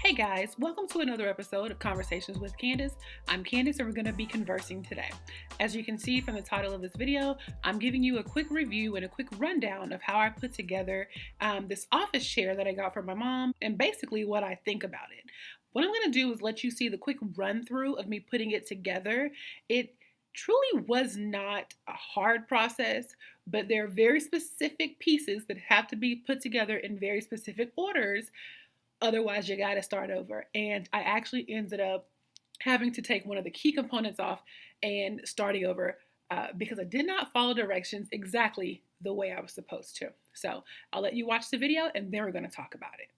Hey guys, welcome to another episode of Conversations with Candace. I'm Candace and we're going to be conversing today. As you can see from the title of this video, I'm giving you a quick review and a quick rundown of how I put together this office chair that I got from my mom and basically what I think about it. What I'm going to do is let you see the quick run through of me putting it together. It truly was not a hard process, but there are very specific pieces that have to be put together in very specific orders. Otherwise, you got to start over. And I actually ended up having to take one of the key components off and starting over because I did not follow directions exactly the way I was supposed to. So I'll let you watch the video and then we're going to talk about it.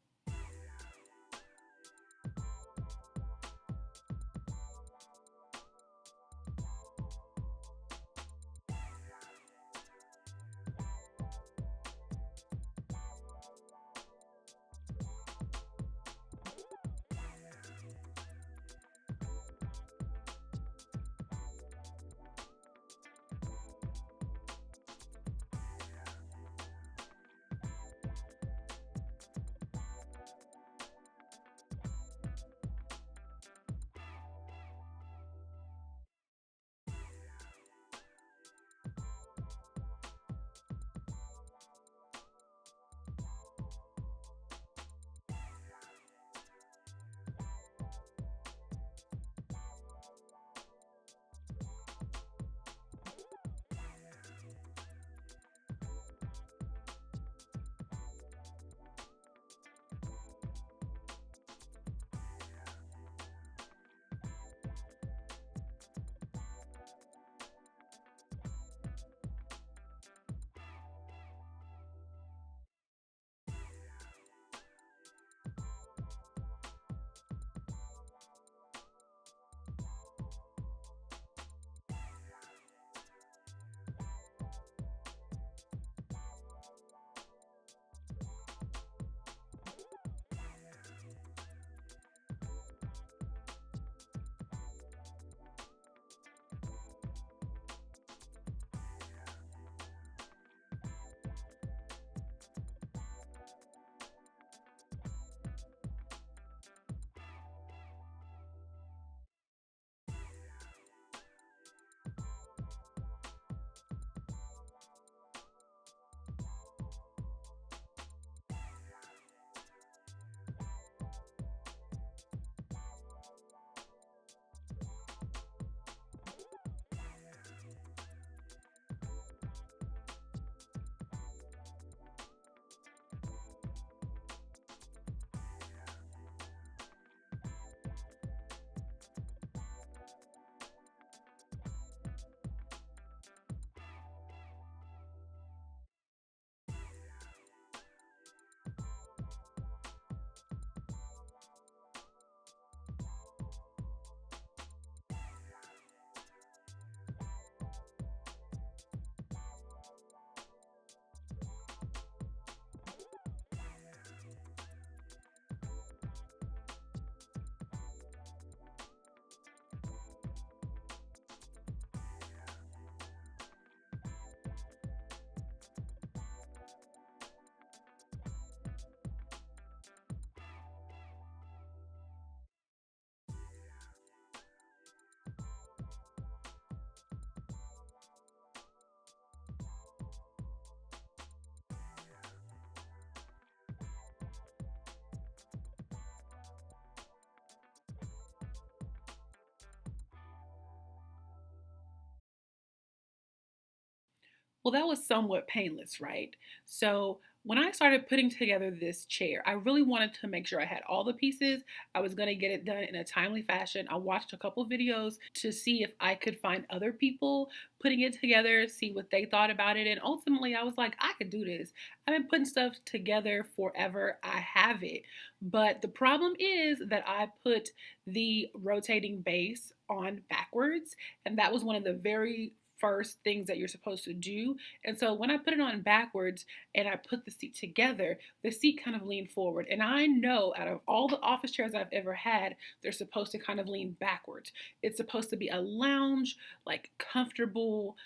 Well, that was somewhat painless, right? So when I started putting together this chair, I really wanted to make sure I had all the pieces. I was going to get it done in a timely fashion. I watched a couple videos to see if I could find other people putting it together, see what they thought about it. And ultimately, I was like, I could do this. I've been putting stuff together forever. I have it. But the problem is that I put the rotating base on backwards. And that was one of the very first things that you're supposed to do. And so when I put it on backwards and I put the seat together, the seat kind of leaned forward. And I know out of all the office chairs I've ever had, they're supposed to kind of lean backwards. It's supposed to be a lounge, like comfortable,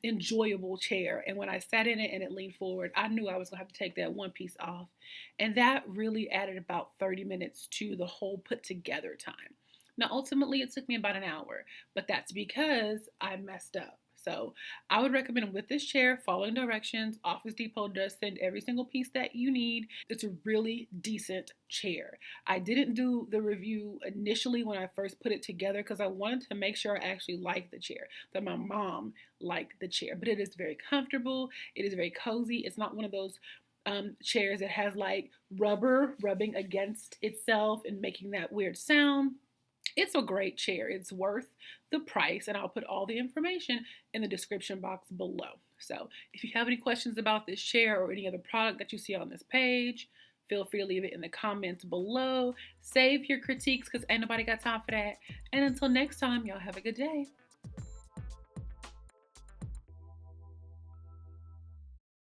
enjoyable chair. And when I sat in it and it leaned forward, I knew I was gonna have to take that one piece off. And that really added about 30 minutes to the whole put together time. Now, ultimately, it took me about an hour, but that's because I messed up. So I would recommend with this chair, following directions. Office Depot does send every single piece that you need. It's a really decent chair. I didn't do the review initially when I first put it together because I wanted to make sure I actually liked the chair, that my mom liked the chair. But it is very comfortable. It is very cozy. It's not one of those chairs that has like rubber rubbing against itself and making that weird sound. It's a great chair. It's worth the price, and I'll put all the information in the description box below. So if you have any questions about this chair or any other product that you see on this page, feel free to leave it in the comments below. Save your critiques because ain't nobody got time for that. And until next time, y'all have a good day.